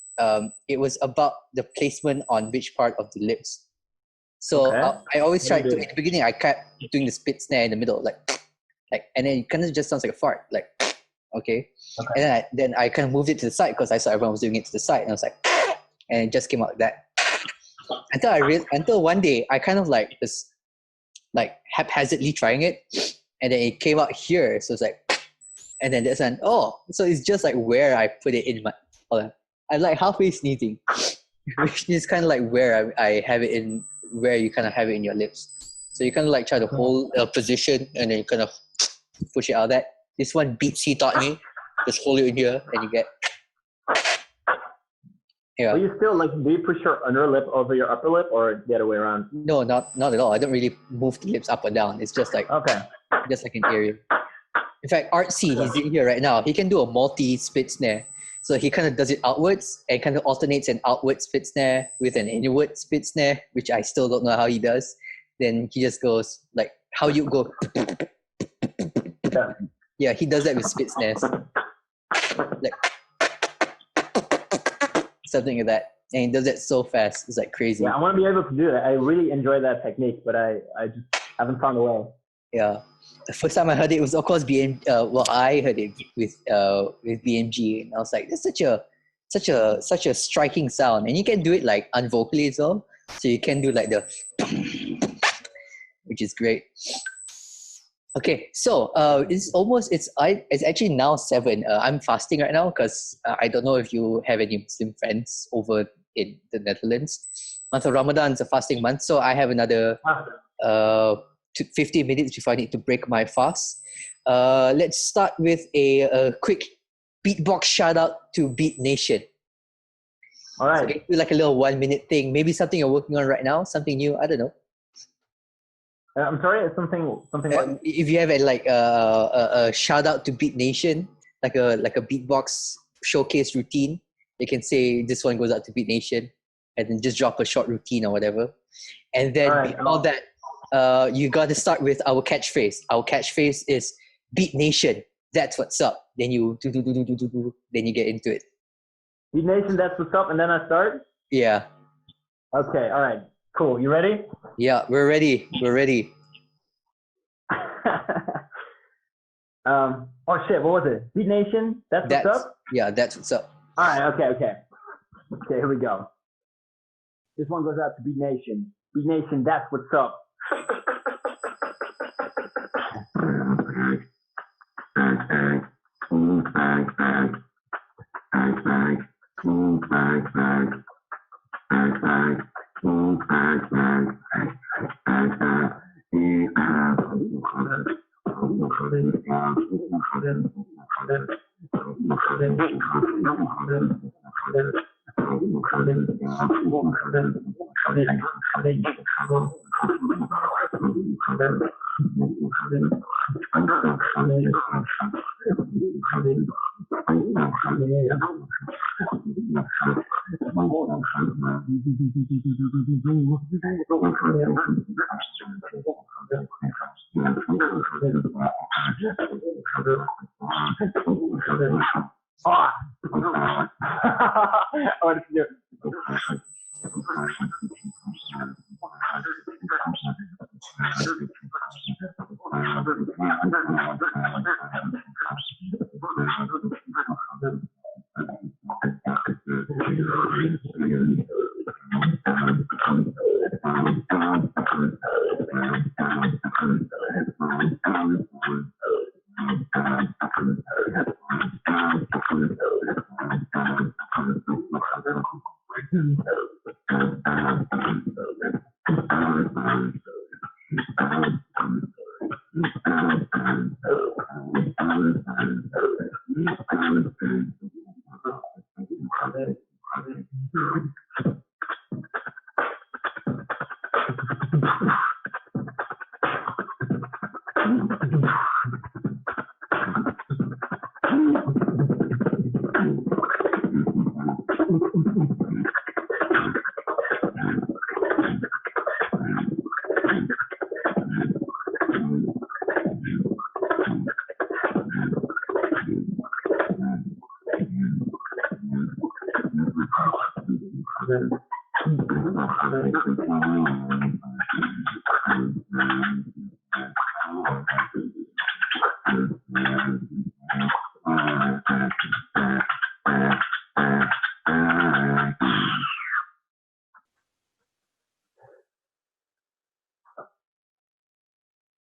it was about the placement on which part of the lips. So Okay. I always What do tried you to, do? in the beginning, I kept doing the spit snare in the middle, like, and then it kind of just sounds like a fart, like, okay. And then I kind of moved it to the side because I saw everyone was doing it to the side, and I was like, and it just came out like that. Until one day I kind of like just like haphazardly trying it, and then it came out here. So it's like, and then there's an so it's just like where I put it in my. Hold on. I'm like halfway sneezing, which is kind of like where I have it in, where you kind of have it in your lips. So you kind of like try to hold a position and then you kind of push it out of that. This one Beatsy taught me. Just hold it in here and you get. Yeah. But you still like, do you push your under lip over your upper lip or the other way around? No, not at all. I don't really move the lips up or down. It's just like Okay. just like an area. In fact, Artsy, he's in here right now. He can do a multi-spit snare. So he kind of does it outwards and kind of alternates an outward spit snare with an inward spit snare, which I still don't know how he does. Then he just goes like how you go. Yeah. Yeah, he does that with spit snares. Like something like that. And he does that so fast. It's like crazy. Yeah, I want to be able to do that. I really enjoy that technique, but I just haven't found a way. Yeah. The first time I heard it was of course I heard it with BMG, and I was like, that's such a striking sound. And you can do it like unvocally as well. So you can do like the which is great. Okay, so it's actually now 7. I'm fasting right now because I don't know if you have any Muslim friends over in the Netherlands. Month of Ramadan is a fasting month, so I have another 15 minutes before I need to break my fast. Let's start with a quick beatbox shout out to Beatnation. All right. So do like a little 1 minute thing, maybe something you're working on right now, something new. I don't know. I'm sorry, it's something what? If you have a shout out to Beatnation, like a beatbox showcase routine. You can say this one goes out to Beatnation, and then just drop a short routine or whatever. And then before that, you got to start with our catchphrase. Our catchphrase is Beatnation. That's what's up. Then you do. Then you get into it. Beatnation, that's what's up, and then I start? Yeah. Okay, all right. Cool. You ready? Yeah, we're ready. We're ready. Oh shit, what was it? Beatnation, that's what's up? Yeah, that's what's up. All right, okay. Okay, here we go. This one goes out to Beatnation. Beatnation, that's what's up.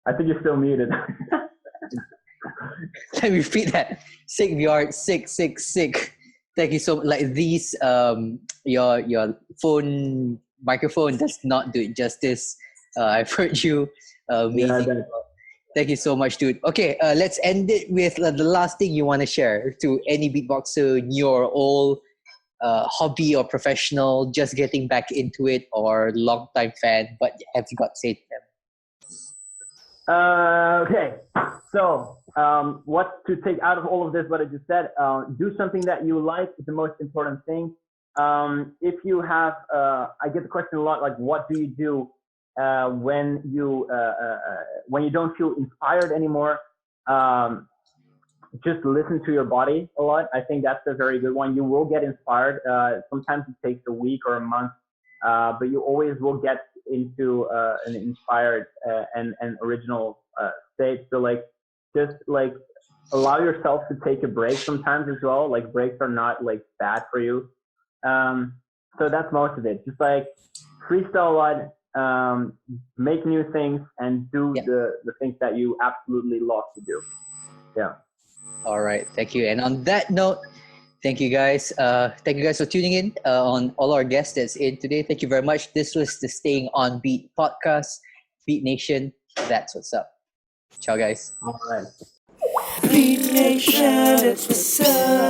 I think you're still muted. Let me repeat that. Sick VR, sick. Thank you so much. Like these, your phone microphone does not do it justice. I've heard you. Amazing. Yeah, Thank you so much, dude. Okay, let's end it with the last thing you want to share to any beatboxer, new or old, hobby or professional, just getting back into it, or long-time fan. What have you got to say to them? Okay, so what to take out of all of this, what I just said, do something that you like is the most important thing. If you have, I get the question a lot, like, what do you do when you don't feel inspired anymore? Just listen to your body a lot. I think that's a very good one. You will get inspired. Sometimes it takes a week or a month, but you always will get into an inspired and original state. So like, just like allow yourself to take a break sometimes as well. Like breaks are not like bad for you. So that's most of it. Just like freestyle a lot, make new things, and do the things that you absolutely love to do. Yeah. All right. Thank you. And on that note, thank you guys. Thank you guys for tuning in on all our guests that's in today. Thank you very much. This was the Staying on Beat podcast. Beatnation, that's what's up. Ciao, guys. All right. Beatnation, that's what's up.